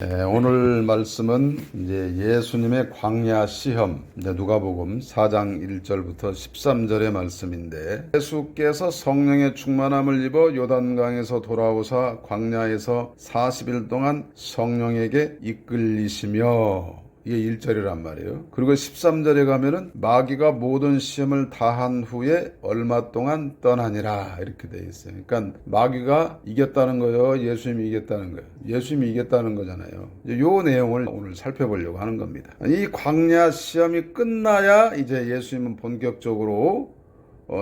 오늘 말씀은 이제 예수님의 광야 시험, 누가복음 4장 1절부터 13절의 말씀인데, 예수께서 성령의 충만함을 입어 요단강에서 돌아오사 광야에서 40일 동안 성령에게 이끌리시며, 이게 1절이란 말이에요. 그리고 13절에 가면은 마귀가 모든 시험을 다한 후에 얼마 동안 떠나니라 이렇게 돼 있어요. 그러니까 마귀가 이겼다는 거예요. 예수님이 이겼다는 거예요. 예수님이 이겼다는 거잖아요. 이 내용을 오늘 살펴보려고 하는 겁니다. 이 광야 시험이 끝나야 이제 예수님은 본격적으로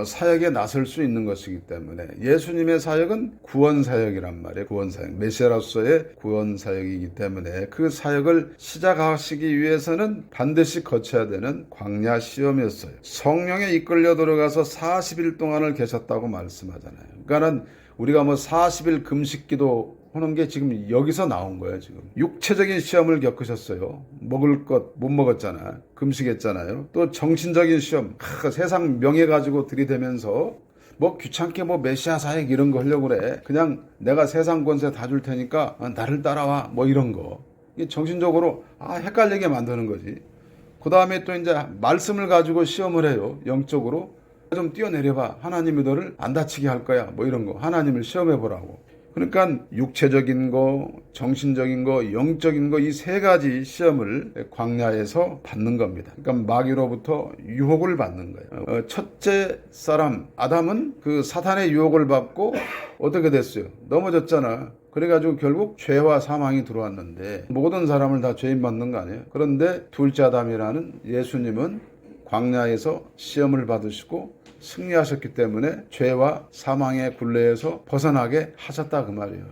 사역에 나설 수 있는 것이기 때문에, 예수님의 사역은 구원 사역이란 말이에요. 구원 사역, 메시아로서의 구원 사역이기 때문에 그 사역을 시작하시기 위해서는 반드시 거쳐야 되는 광야 시험이었어요. 성령에 이끌려 들어가서 40일 동안을 계셨다고 말씀하잖아요. 그러니까는 우리가 40일 금식기도 하는 게 지금 여기서 나온 거예요. 지금 육체적인 시험을 겪으셨어요. 먹을 것 못 먹었잖아. 금식했잖아요. 또 정신적인 시험, 세상 명예 가지고 들이대면서 귀찮게 메시아 사역 이런 거 하려고 그래. 그냥 내가 세상 권세 다 줄 테니까 나를 따라와 이런 거. 정신적으로 헷갈리게 만드는 거지. 그 다음에 또 이제 말씀을 가지고 시험을 해요. 영적으로 좀 뛰어내려봐. 하나님이 너를 안 다치게 할 거야. 이런 거. 하나님을 시험해 보라고. 그러니까 육체적인 거, 정신적인 거, 영적인 거, 이 세 가지 시험을 광야에서 받는 겁니다. 그러니까 마귀로부터 유혹을 받는 거예요. 첫째 사람 아담은 그 사탄의 유혹을 받고 어떻게 됐어요? 넘어졌잖아. 그래가지고 결국 죄와 사망이 들어왔는데 모든 사람을 다 죄인 받는 거 아니에요? 그런데 둘째 아담이라는 예수님은 광야에서 시험을 받으시고 승리하셨기 때문에 죄와 사망의 굴레에서 벗어나게 하셨다 그 말이에요.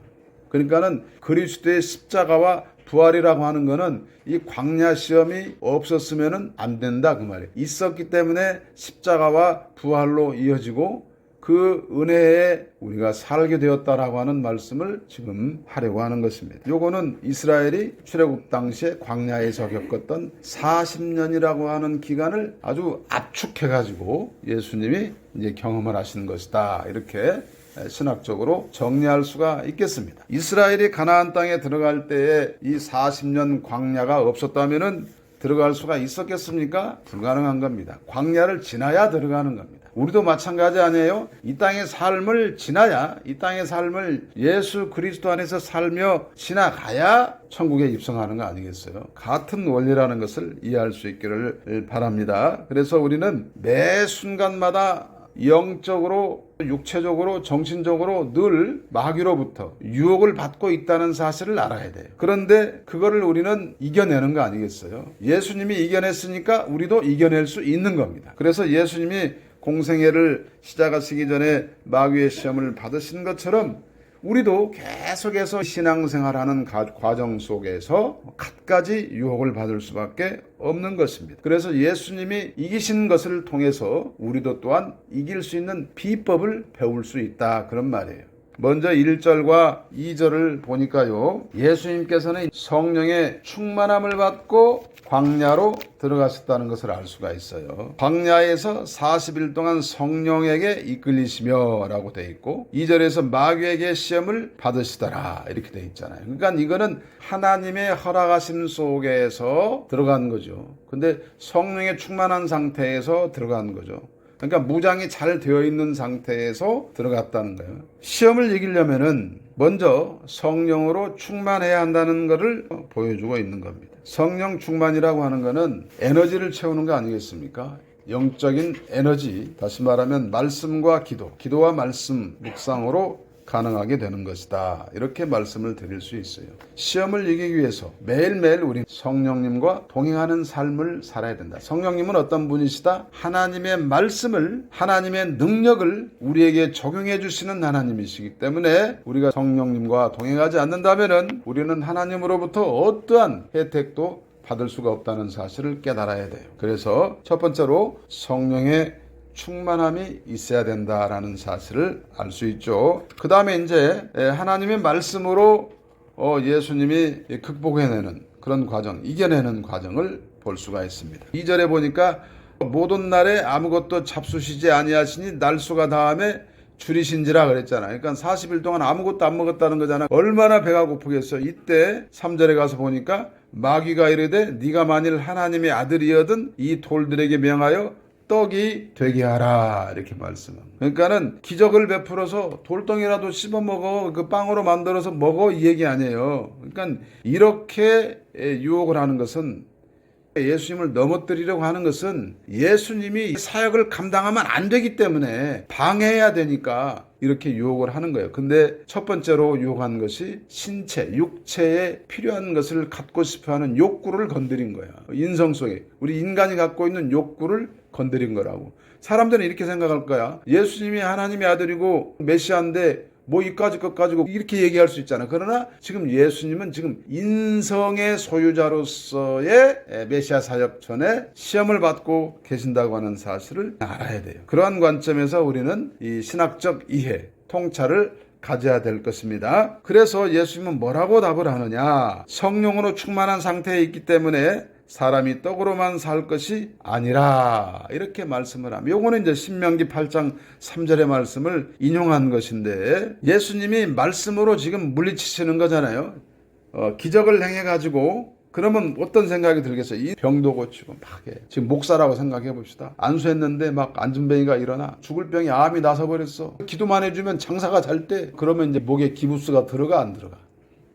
그러니까는 그리스도의 십자가와 부활이라고 하는 거는 이 광야 시험이 없었으면은 안 된다 그 말이에요. 있었기 때문에 십자가와 부활로 이어지고 그 은혜에 우리가 살게 되었다라고 하는 말씀을 지금 하려고 하는 것입니다. 요거는 이스라엘이 출애굽 당시에 광야에서 겪었던 40년이라고 하는 기간을 아주 압축해가지고 예수님이 이제 경험을 하시는 것이다. 이렇게 신학적으로 정리할 수가 있겠습니다. 이스라엘이 가나안 땅에 들어갈 때에 이 40년 광야가 없었다면은 들어갈 수가 있었겠습니까? 불가능한 겁니다. 광야를 지나야 들어가는 겁니다. 우리도 마찬가지 아니에요? 이 땅의 삶을 지나야, 이 땅의 삶을 예수 그리스도 안에서 살며 지나가야 천국에 입성하는 거 아니겠어요? 같은 원리라는 것을 이해할 수 있기를 바랍니다. 그래서 우리는 매 순간마다 영적으로, 육체적으로, 정신적으로 늘 마귀로부터 유혹을 받고 있다는 사실을 알아야 돼요. 그런데 그거를 우리는 이겨내는 거 아니겠어요? 예수님이 이겨냈으니까 우리도 이겨낼 수 있는 겁니다. 그래서 예수님이 공생애를 시작하시기 전에 마귀의 시험을 받으신 것처럼 우리도 계속해서 신앙생활하는 과정 속에서 갖가지 유혹을 받을 수밖에 없는 것입니다. 그래서 예수님이 이기신 것을 통해서 우리도 또한 이길 수 있는 비법을 배울 수 있다 그런 말이에요. 먼저 1절과 2절을 보니까요, 예수님께서는 성령의 충만함을 받고 광야로 들어가셨다는 것을 알 수가 있어요. 광야에서 40일 동안 성령에게 이끌리시며 라고 되어 있고, 2절에서 마귀에게 시험을 받으시더라 이렇게 되어 있잖아요. 그러니까 이거는 하나님의 허락하심 속에서 들어간 거죠. 근데 성령의 충만한 상태에서 들어간 거죠. 그러니까 무장이 잘 되어 있는 상태에서 들어갔다는 거예요. 시험을 이기려면은 먼저 성령으로 충만해야 한다는 것을 보여주고 있는 겁니다. 성령 충만이라고 하는 것은 에너지를 채우는 거 아니겠습니까? 영적인 에너지, 다시 말하면 말씀과 기도와 말씀 묵상으로 가능하게 되는 것이다. 이렇게 말씀을 드릴 수 있어요. 시험을 이기기 위해서 매일매일 우리 성령님과 동행하는 삶을 살아야 된다. 성령님은 어떤 분이시다? 하나님의 말씀을, 하나님의 능력을 우리에게 적용해 주시는 하나님이시기 때문에 우리가 성령님과 동행하지 않는다면 우리는 하나님으로부터 어떠한 혜택도 받을 수가 없다는 사실을 깨달아야 돼요. 그래서 첫 번째로 성령의 충만함이 있어야 된다라는 사실을 알 수 있죠. 그 다음에 이제 하나님의 말씀으로 예수님이 극복해내는 그런 과정, 이겨내는 과정을 볼 수가 있습니다. 2절에 보니까 모든 날에 아무것도 잡수시지 아니하시니 날수가 다함에 줄이신지라 그랬잖아요. 그러니까 40일 동안 아무것도 안 먹었다는 거잖아. 얼마나 배가 고프겠어. 이때 3절에 가서 보니까 마귀가 이르되 네가 만일 하나님의 아들이어든 이 돌들에게 명하여 떡이 되게 하라 이렇게 말씀합니다. 그러니까는 기적을 베풀어서 돌덩이라도 씹어 먹어, 그 빵으로 만들어서 먹어, 이 얘기 아니에요. 그러니까 이렇게 유혹을 하는 것은, 예수님을 넘어뜨리려고 하는 것은 예수님이 사역을 감당하면 안 되기 때문에 방해해야 되니까 이렇게 유혹을 하는 거예요. 근데 첫 번째로 유혹한 것이 신체, 육체에 필요한 것을 갖고 싶어하는 욕구를 건드린 거야. 인성 속에 우리 인간이 갖고 있는 욕구를 건드린 거라고. 사람들은 이렇게 생각할 거야. 예수님이 하나님의 아들이고 메시아인데 뭐 이까지 것 가지고 이렇게 얘기할 수 있잖아. 그러나 지금 예수님은 지금 인성의 소유자로서의 메시아 사역 전에 시험을 받고 계신다고 하는 사실을 알아야 돼요. 그러한 관점에서 우리는 이 신학적 이해, 통찰을 가져야 될 것입니다. 그래서 예수님은 뭐라고 답을 하느냐? 성령으로 충만한 상태에 있기 때문에 사람이 떡으로만 살 것이 아니라 이렇게 말씀을 합니다. 요거는 이제 신명기 8장 3절의 말씀을 인용한 것인데, 예수님이 말씀으로 지금 물리치시는 거잖아요. 기적을 행해가지고 그러면 어떤 생각이 들겠어요? 이 병도 고치고 막 해. 지금 목사라고 생각해 봅시다. 안수했는데 막 안진뱅이가 일어나. 죽을 병이 암이 나서 버렸어. 기도만 해주면 장사가 잘 돼. 그러면 이제 목에 기부스가 들어가 안 들어가?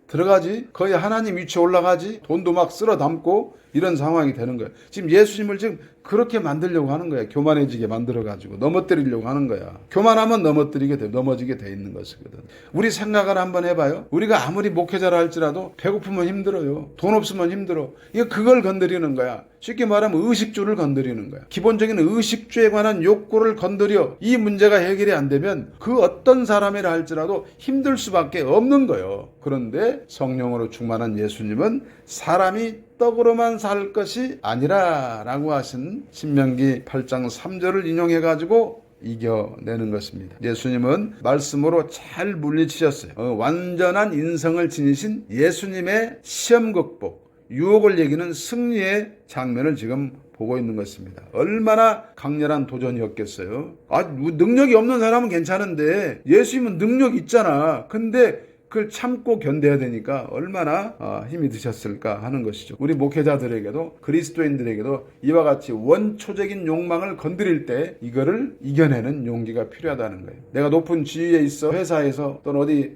들어가지. 거의 하나님 위치에 올라가지. 돈도 막 쓸어 담고 이런 상황이 되는 거예요. 지금 예수님을 지금 그렇게 만들려고 하는 거야. 교만해지게 만들어가지고 넘어뜨리려고 하는 거야. 교만하면 넘어지게 돼 있는 것이거든. 우리 생각을 한번 해봐요. 우리가 아무리 목회자라 할지라도 배고프면 힘들어요. 돈 없으면 힘들어. 그걸 건드리는 거야. 쉽게 말하면 의식주를 건드리는 거야. 기본적인 의식주에 관한 욕구를 건드려 이 문제가 해결이 안 되면 그 어떤 사람이라 할지라도 힘들 수밖에 없는 거예요. 그런데 성령으로 충만한 예수님은 사람이 떡으로만 살 것이 아니라 라고 하신 신명기 8장 3절을 인용해가지고 이겨내는 것입니다. 예수님은 말씀으로 잘 물리치셨어요. 완전한 인성을 지니신 예수님의 시험 극복, 유혹을 이기는 승리의 장면을 지금 보고 있는 것입니다. 얼마나 강렬한 도전이었겠어요. 능력이 없는 사람은 괜찮은데 예수님은 능력 있잖아. 근데 그걸 참고 견뎌야 되니까 얼마나 힘이 드셨을까 하는 것이죠. 우리 목회자들에게도 그리스도인들에게도 이와 같이 원초적인 욕망을 건드릴 때 이거를 이겨내는 용기가 필요하다는 거예요. 내가 높은 지위에 있어, 회사에서 또는 어디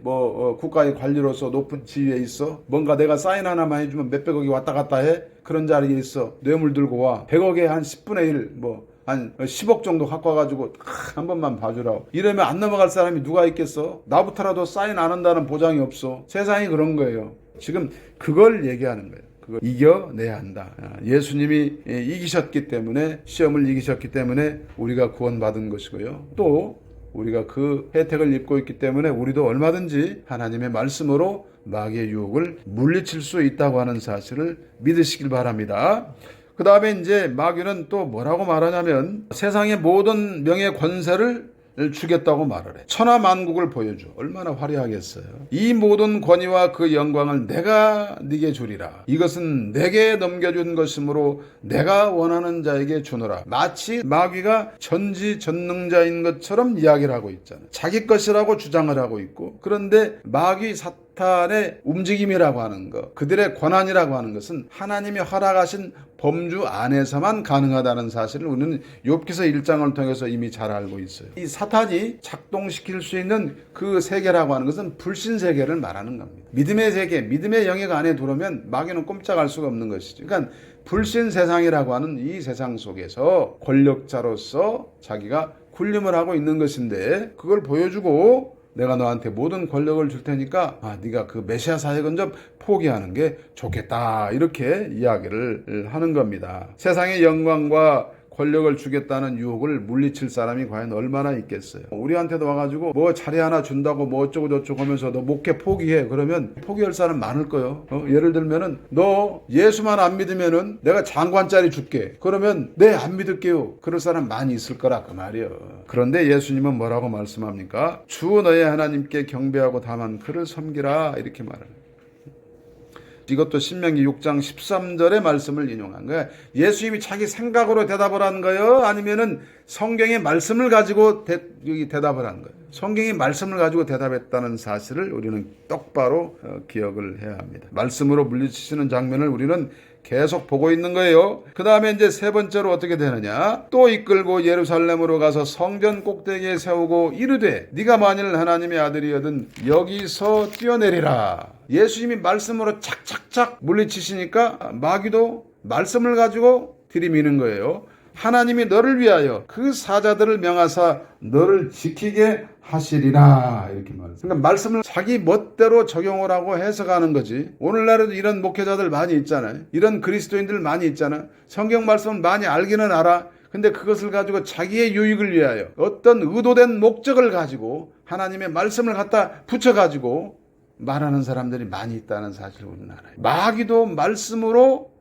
국가의 관리로서 높은 지위에 있어, 뭔가 내가 사인 하나만 해주면 몇백억이 왔다 갔다 해. 그런 자리에 있어. 뇌물 들고 와. 100억에 한 10분의 1 한 10억 정도 갖고 와가지고 한 번만 봐주라고. 이러면 안 넘어갈 사람이 누가 있겠어? 나부터라도 사인 안 한다는 보장이 없어. 세상이 그런 거예요. 지금 그걸 얘기하는 거예요. 그걸 이겨내야 한다. 예수님이 이기셨기 때문에, 시험을 이기셨기 때문에 우리가 구원받은 것이고요. 또 우리가 그 혜택을 입고 있기 때문에 우리도 얼마든지 하나님의 말씀으로 마귀의 유혹을 물리칠 수 있다고 하는 사실을 믿으시길 바랍니다. 그 다음에 이제 마귀는 또 뭐라고 말하냐면 세상의 모든 명예 권세를 주겠다고 말을 해. 천하만국을 보여줘. 얼마나 화려하겠어요. 이 모든 권위와 그 영광을 내가 네게 주리라. 이것은 내게 넘겨준 것이므로 내가 원하는 자에게 주노라. 마치 마귀가 전지전능자인 것처럼 이야기를 하고 있잖아요. 자기 것이라고 주장을 하고 있고, 그런데 마귀 사탄의 움직임이라고 하는 것, 그들의 권한이라고 하는 것은 하나님이 허락하신 범주 안에서만 가능하다는 사실을 우리는 욥기서 1장을 통해서 이미 잘 알고 있어요. 이 사탄이 작동시킬 수 있는 그 세계라고 하는 것은 불신 세계를 말하는 겁니다. 믿음의 세계, 믿음의 영역 안에 들어오면 마귀는 꼼짝할 수가 없는 것이죠. 그러니까 불신 세상이라고 하는 이 세상 속에서 권력자로서 자기가 군림을 하고 있는 것인데, 그걸 보여주고 내가 너한테 모든 권력을 줄 테니까 네가 그 메시아 사역은 좀 포기하는 게 좋겠다, 이렇게 이야기를 하는 겁니다. 세상의 영광과 권력을 주겠다는 유혹을 물리칠 사람이 과연 얼마나 있겠어요. 우리한테도 와가지고 뭐 자리 하나 준다고 뭐 어쩌고 저쩌고 하면서 너 목회 포기해. 그러면 포기할 사람 많을 거예요. 예를 들면은 너 예수만 안 믿으면은 내가 장관 자리 줄게. 그러면 네, 안 믿을게요. 그럴 사람 많이 있을 거라 그 말이에요. 그런데 예수님은 뭐라고 말씀합니까? 주 너의 하나님께 경배하고 다만 그를 섬기라, 이렇게 말해요. 이것도 신명기 6장 13절의 말씀을 인용한 거예요. 예수님이 자기 생각으로 대답을 한 거예요? 아니면은 성경의 말씀을 가지고 대답을 한 거예요? 성경이 말씀을 가지고 대답했다는 사실을 우리는 똑바로 기억을 해야 합니다. 말씀으로 물리치시는 장면을 우리는 계속 보고 있는 거예요. 그 다음에 이제 세 번째로 어떻게 되느냐? 또 이끌고 예루살렘으로 가서 성전 꼭대기에 세우고 이르되 네가 만일 하나님의 아들이거든 여기서 뛰어내리라. 예수님이 말씀으로 착착착 물리치시니까 마귀도 말씀을 가지고 들이미는 거예요. 하나님이 너를 위하여 그 사자들을 명하사 너를 지키게 하시리라 이렇게 말해요. 그러니까 말씀을 자기 멋대로 적용을 하고 해석하는 거지. 오늘날에도 이런 목회자들 많이 있잖아요. 이런 그리스도인들 많이 있잖아. 성경 말씀을 많이 알기는 알아. 근데 그것을 가지고 자기의 유익을 위하여 어떤 의도된 목적을 가지고 하나님의 말씀을 갖다 붙여가지고 말하는 사람들이 많이 있다는 사실을 우리는 알아요. 마귀도 말씀으로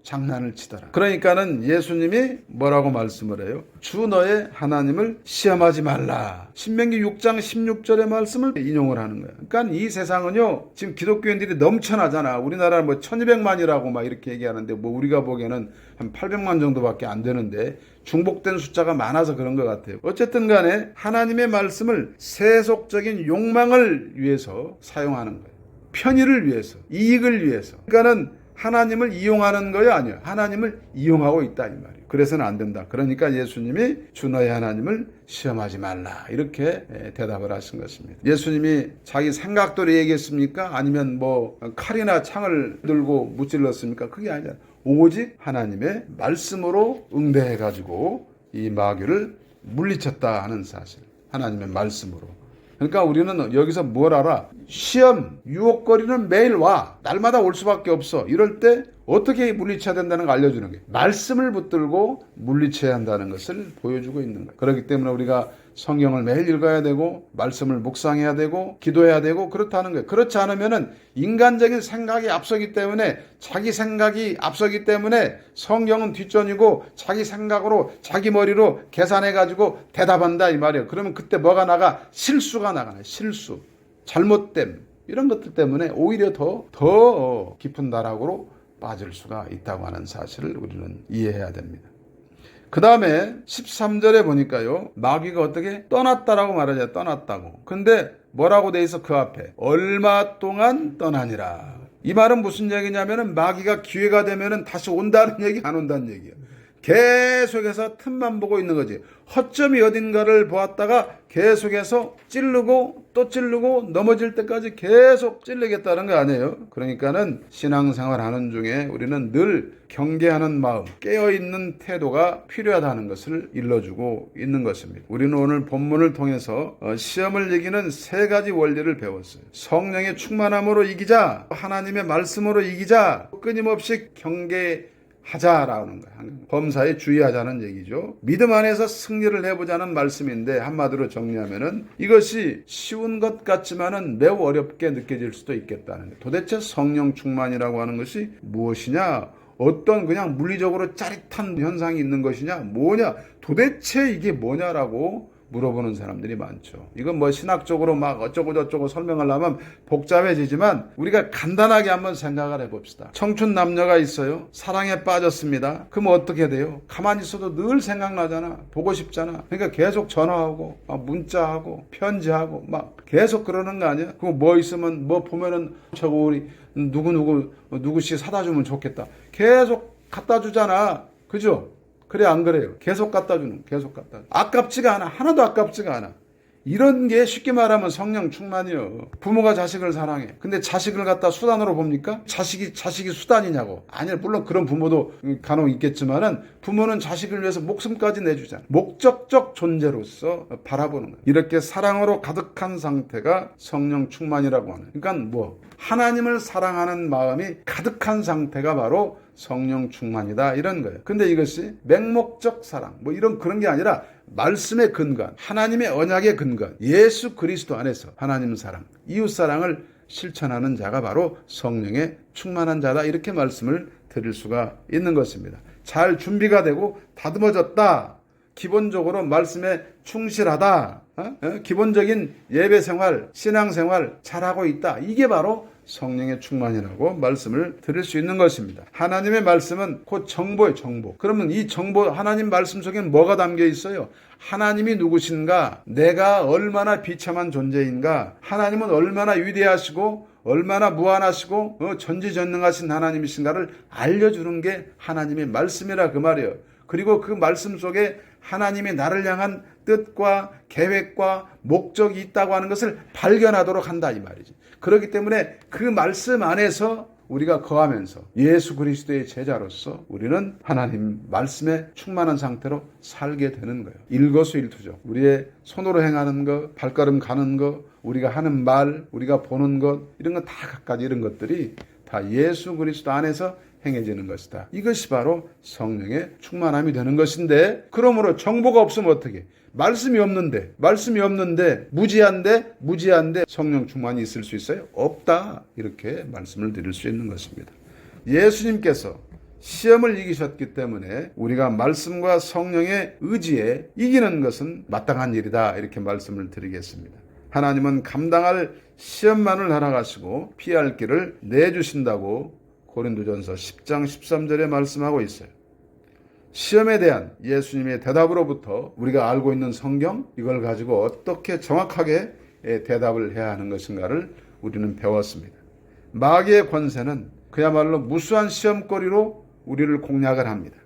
장난을 치더라. 그러니까는 예수님이 뭐라고 말씀을 해요? 주 너의 하나님을 시험하지 말라. 신명기 6장 16절의 말씀을 인용을 하는 거예요. 그러니까 이 세상은요, 지금 기독교인들이 넘쳐나잖아. 우리나라는 뭐 1200만이라고 막 이렇게 얘기하는데 뭐 우리가 보기에는 한 800만 정도밖에 안 되는데 중복된 숫자가 많아서 그런 것 같아요. 어쨌든 간에 하나님의 말씀을 세속적인 욕망을 위해서 사용하는 거예요. 편의를 위해서, 이익을 위해서. 그러니까는 하나님을 이용하는 거야 아니야. 하나님을 이용하고 있다 이 말이에요. 그래서는 안 된다. 그러니까 예수님이 주 너의 하나님을 시험하지 말라 이렇게 대답을 하신 것입니다. 예수님이 자기 생각대로 얘기했습니까? 아니면 뭐 칼이나 창을 들고 무찔렀습니까? 그게 아니라 오직 하나님의 말씀으로 응대해가지고 이 마귀를 물리쳤다 하는 사실. 하나님의 말씀으로. 그러니까 우리는 여기서 뭘 알아? 시험, 유혹거리는 매일 와. 날마다 올 수밖에 없어. 이럴 때 어떻게 물리쳐야 된다는 걸 알려주는 거예요. 말씀을 붙들고 물리쳐야 한다는 것을 보여주고 있는 거예요. 그렇기 때문에 우리가 성경을 매일 읽어야 되고 말씀을 묵상해야 되고 기도해야 되고 그렇다는 거예요. 그렇지 않으면은 인간적인 생각이 앞서기 때문에 자기 생각이 앞서기 때문에 성경은 뒷전이고 자기 생각으로 자기 머리로 계산해가지고 대답한다 이 말이에요. 그러면 그때 뭐가 나가? 실수가 나가네. 실수. 잘못됨. 이런 것들 때문에 오히려 더 깊은 나락으로 빠질 수가 있다고 하는 사실을 우리는 이해해야 됩니다. 그 다음에 13절에 보니까요. 마귀가 어떻게? 떠났다라고 말하죠. 떠났다고. 근데 뭐라고 돼 있어? 그 앞에. 얼마 동안 떠나니라. 이 말은 무슨 얘기냐면은 마귀가 기회가 되면은 다시 온다는 얘기 안 온다는 얘기야. 계속해서 틈만 보고 있는 거지. 허점이 어딘가를 보았다가 계속해서 찌르고 또 찌르고 넘어질 때까지 계속 찌르겠다는 거 아니에요. 그러니까는 신앙생활 하는 중에 우리는 늘 경계하는 마음, 깨어있는 태도가 필요하다는 것을 일러주고 있는 것입니다. 우리는 오늘 본문을 통해서 시험을 이기는 세 가지 원리를 배웠어요. 성령의 충만함으로 이기자, 하나님의 말씀으로 이기자, 끊임없이 하자라는 거예요. 범사에 주의하자는 얘기죠. 믿음 안에서 승리를 해보자는 말씀인데 한마디로 정리하면은 이것이 쉬운 것 같지만은 매우 어렵게 느껴질 수도 있겠다는 거예요. 도대체 성령 충만이라고 하는 것이 무엇이냐? 어떤 그냥 물리적으로 짜릿한 현상이 있는 것이냐? 뭐냐? 도대체 이게 뭐냐라고 물어보는 사람들이 많죠. 이건 뭐 신학적으로 막 어쩌고저쩌고 설명하려면 복잡해지지만 우리가 간단하게 한번 생각을 해봅시다. 청춘 남녀가 있어요. 사랑에 빠졌습니다. 그럼 어떻게 돼요? 가만히 있어도 늘 생각나잖아. 보고 싶잖아. 그러니까 계속 전화하고 문자하고 편지하고 막 계속 그러는 거 아니야? 그거 뭐 있으면 뭐 보면은 저거 우리 누구씩 사다 주면 좋겠다. 계속 갖다 주잖아. 그죠? 그래 안 그래요? 계속 갖다 주는 아깝지가 않아. 하나도 아깝지가 않아. 이런 게 쉽게 말하면 성령 충만이요. 부모가 자식을 사랑해. 근데 자식을 갖다 수단으로 봅니까? 자식이 수단이냐고. 아니요. 물론 그런 부모도 간혹 있겠지만은 부모는 자식을 위해서 목숨까지 내주잖아. 목적적 존재로서 바라보는 거예요. 이렇게 사랑으로 가득한 상태가 성령 충만이라고 하는. 그러니까 뭐 하나님을 사랑하는 마음이 가득한 상태가 바로 성령 충만이다 이런 거예요. 근데 이것이 맹목적 사랑 뭐 이런 그런 게 아니라 말씀의 근간, 하나님의 언약의 근간, 예수 그리스도 안에서 하나님 사랑, 이웃 사랑을 실천하는 자가 바로 성령의 충만한 자다 이렇게 말씀을 드릴 수가 있는 것입니다. 잘 준비가 되고 다듬어졌다. 기본적으로 말씀에 충실하다. 기본적인 예배 생활, 신앙 생활 잘하고 있다. 이게 바로 성령의 충만이라고 말씀을 드릴 수 있는 것입니다. 하나님의 말씀은 곧 정보예요, 정보. 그러면 이 정보, 하나님 말씀 속에는 뭐가 담겨 있어요? 하나님이 누구신가? 내가 얼마나 비참한 존재인가? 하나님은 얼마나 위대하시고 얼마나 무한하시고 전지전능하신 하나님이신가를 알려주는 게 하나님의 말씀이라 그 말이에요. 그리고 그 말씀 속에 하나님이 나를 향한 뜻과 계획과 목적이 있다고 하는 것을 발견하도록 한다 이 말이지. 그렇기 때문에 그 말씀 안에서 우리가 거하면서 예수 그리스도의 제자로서 우리는 하나님 말씀에 충만한 상태로 살게 되는 거예요. 일거수일투족. 우리의 손으로 행하는 것, 발걸음 가는 것, 우리가 하는 말, 우리가 보는 것, 이런 것 다 각가지 이런 것들이 다 예수 그리스도 안에서 행해지는 것이다. 이것이 바로 성령의 충만함이 되는 것인데, 그러므로 정보가 없으면 어떻게? 말씀이 없는데 무지한데 성령 충만이 있을 수 있어요? 없다. 이렇게 말씀을 드릴 수 있는 것입니다. 예수님께서 시험을 이기셨기 때문에 우리가 말씀과 성령의 의지에 이기는 것은 마땅한 일이다. 이렇게 말씀을 드리겠습니다. 하나님은 감당할 시험만을 허락하시고 피할 길을 내주신다고 고린도전서 10장 13절에 말씀하고 있어요. 시험에 대한 예수님의 대답으로부터 우리가 알고 있는 성경, 이걸 가지고 어떻게 정확하게 대답을 해야 하는 것인가를 우리는 배웠습니다. 마귀의 권세는 그야말로 무수한 시험거리로 우리를 공략을 합니다.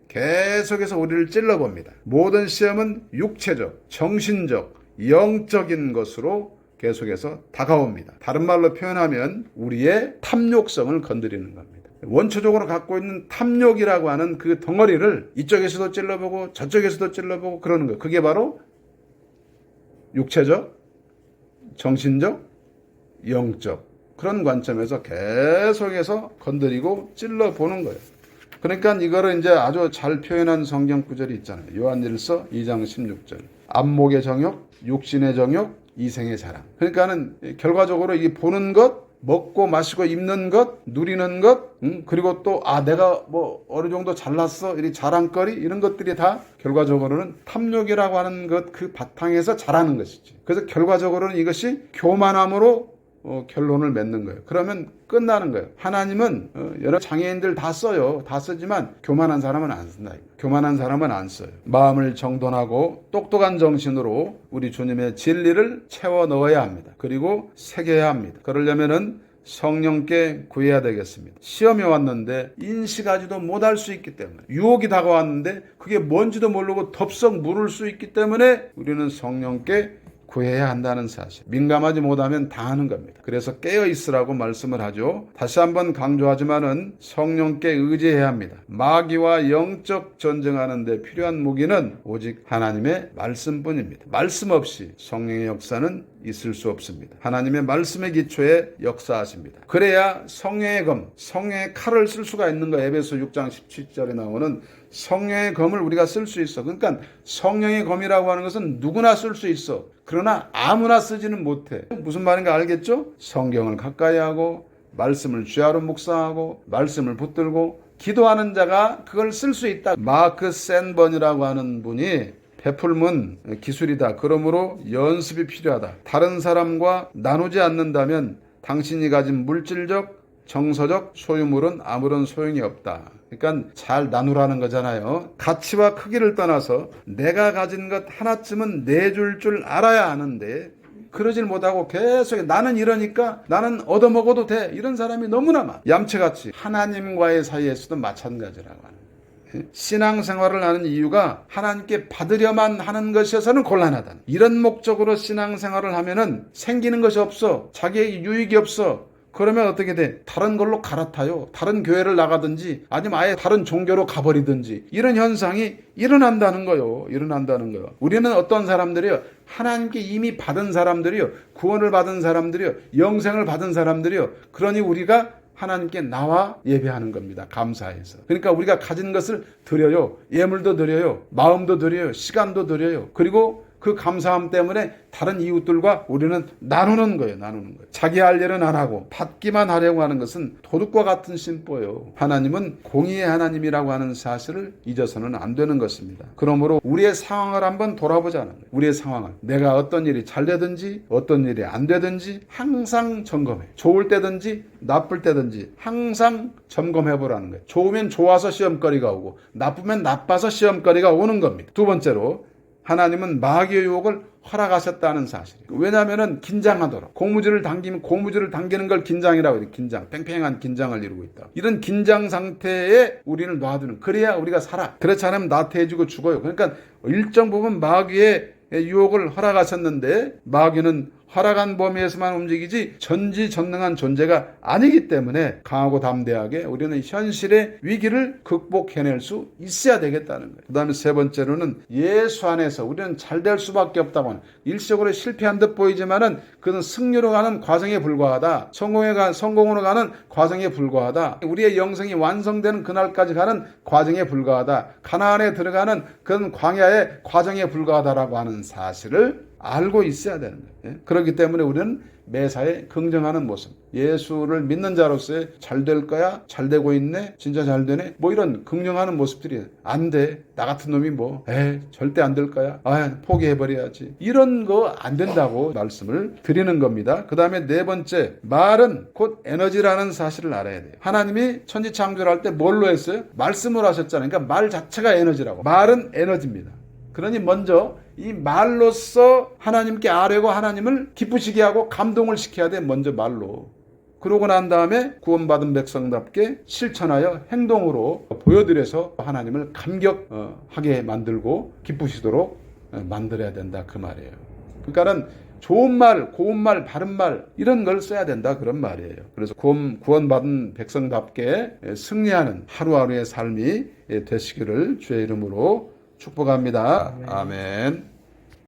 계속해서 우리를 찔러봅니다. 모든 시험은 육체적, 정신적, 영적인 것으로 계속해서 다가옵니다. 다른 말로 표현하면 우리의 탐욕성을 건드리는 겁니다. 원초적으로 갖고 있는 탐욕이라고 하는 그 덩어리를 이쪽에서도 찔러보고 저쪽에서도 찔러보고 그러는 거예요. 그게 바로 육체적, 정신적, 영적 그런 관점에서 계속해서 건드리고 찔러보는 거예요. 그러니까 이거를 이제 아주 잘 표현한 성경 구절이 있잖아요. 요한일서 2장 16절. 안목의 정욕, 육신의 정욕, 이생의 자랑. 그러니까는 결과적으로 이 보는 것, 먹고 마시고 입는 것, 누리는 것, 그리고 또 내가 뭐 어느 정도 잘났어, 이 자랑거리 이런 것들이 다 결과적으로는 탐욕이라고 하는 것 그 바탕에서 자라는 것이지. 그래서 결과적으로는 이것이 교만함으로 결론을 맺는 거예요. 그러면 끝나는 거예요. 하나님은 여러 장애인들 다 써요. 다 쓰지만 교만한 사람은 안 쓴다. 교만한 사람은 안 써요. 마음을 정돈하고 똑똑한 정신으로 우리 주님의 진리를 채워 넣어야 합니다. 그리고 새겨야 합니다. 그러려면은 성령께 구해야 되겠습니다. 시험이 왔는데 인식하지도 못할 수 있기 때문에, 유혹이 다가왔는데 그게 뭔지도 모르고 덥석 물을 수 있기 때문에 우리는 성령께 구해야 한다는 사실. 민감하지 못하면 당하는 겁니다. 그래서 깨어 있으라고 말씀을 하죠. 다시 한번 강조하지만은 성령께 의지해야 합니다. 마귀와 영적 전쟁하는 데 필요한 무기는 오직 하나님의 말씀뿐입니다. 말씀 없이 성령의 역사는 있을 수 없습니다. 하나님의 말씀의 기초에 역사하십니다. 그래야 성령의 검, 성령의 칼을 쓸 수가 있는 거예요. 에베소 6장 17절에 나오는 성령의 검을 우리가 쓸 수 있어. 그러니까 성령의 검이라고 하는 것은 누구나 쓸 수 있어. 그러나 아무나 쓰지는 못해. 무슨 말인가 알겠죠? 성경을 가까이 하고 말씀을 쥐하로 묵상하고 말씀을 붙들고 기도하는 자가 그걸 쓸 수 있다. 마크 센번이라고 하는 분이 베풀문 기술이다. 그러므로 연습이 필요하다. 다른 사람과 나누지 않는다면 당신이 가진 물질적, 정서적 소유물은 아무런 소용이 없다. 그러니까 잘 나누라는 거잖아요. 가치와 크기를 떠나서 내가 가진 것 하나쯤은 내줄 줄 알아야 하는데 그러질 못하고 계속 나는 이러니까 나는 얻어먹어도 돼. 이런 사람이 너무나 많아. 얌체같이 하나님과의 사이에서도 마찬가지라고 하는 거예요. 신앙생활을 하는 이유가 하나님께 받으려만 하는 것이어서는 곤란하다. 이런 목적으로 신앙생활을 하면은 생기는 것이 없어. 자기에게 유익이 없어. 그러면 어떻게 돼? 다른 걸로 갈아타요. 다른 교회를 나가든지 아니면 아예 다른 종교로 가버리든지 이런 현상이 일어난다는 거요. 우리는 어떤 사람들이요? 하나님께 이미 받은 사람들이요. 구원을 받은 사람들이요. 영생을 받은 사람들이요. 그러니 우리가 하나님께 나와 예배하는 겁니다. 감사해서. 그러니까 우리가 가진 것을 드려요. 예물도 드려요. 마음도 드려요. 시간도 드려요. 그리고 그 감사함 때문에 다른 이웃들과 우리는 나누는 거예요. 자기 할 일은 안 하고 받기만 하려고 하는 것은 도둑과 같은 심보예요. 하나님은 공의의 하나님이라고 하는 사실을 잊어서는 안 되는 것입니다. 그러므로 우리의 상황을 한번 돌아보자는 거예요. 우리의 상황을. 내가 어떤 일이 잘 되든지 어떤 일이 안 되든지 항상 점검해. 좋을 때든지 나쁠 때든지 항상 점검해 보라는 거예요. 좋으면 좋아서 시험거리가 오고 나쁘면 나빠서 시험거리가 오는 겁니다. 두 번째로 하나님은 마귀의 유혹을 허락하셨다는 사실이에요. 왜냐하면 긴장하도록 고무줄을 당기는 걸 긴장이라고 해요. 긴장, 팽팽한 긴장을 이루고 있다. 이런 긴장 상태에 우리를 놔두는, 그래야 우리가 살아. 그렇지 않으면 나태해지고 죽어요. 그러니까 일정 부분 마귀의 유혹을 허락하셨는데 마귀는 허락한 범위에서만 움직이지 전지전능한 존재가 아니기 때문에 강하고 담대하게 우리는 현실의 위기를 극복해낼 수 있어야 되겠다는 거예요. 그 다음에 세 번째로는 예수 안에서 우리는 잘 될 수밖에 없다고 하는, 일시적으로 실패한 듯 보이지만은 그는 승리로 가는 과정에 불과하다. 성공으로 가는 과정에 불과하다. 우리의 영성이 완성되는 그날까지 가는 과정에 불과하다. 가나안에 들어가는 그런 광야의 과정에 불과하다라고 하는 사실을 알고 있어야 되는 거예요. 그렇기 때문에 우리는 매사에 긍정하는 모습, 예수를 믿는 자로서의 잘 될 거야, 잘 되고 있네, 진짜 잘 되네, 뭐 이런 긍정하는 모습들이 안 돼, 나 같은 놈이 절대 안 될 거야, 포기해버려야지, 이런 거 안 된다고 말씀을 드리는 겁니다. 그 다음에 네 번째, 말은 곧 에너지라는 사실을 알아야 돼요. 하나님이 천지창조를 할 때 뭘로 했어요? 말씀을 하셨잖아요. 그러니까 말 자체가 에너지라고. 말은 에너지입니다. 그러니 먼저 이 말로써 하나님께 아뢰고 하나님을 기쁘시게 하고 감동을 시켜야 돼. 먼저 말로. 그러고 난 다음에 구원받은 백성답게 실천하여 행동으로 보여드려서 하나님을 감격하게 만들고 기쁘시도록 만들어야 된다, 그 말이에요. 그러니까는 좋은 말, 고운 말, 바른 말, 이런 걸 써야 된다, 그런 말이에요. 그래서 구원받은 백성답게 승리하는 하루하루의 삶이 되시기를 주의 이름으로 축복합니다. 아멘.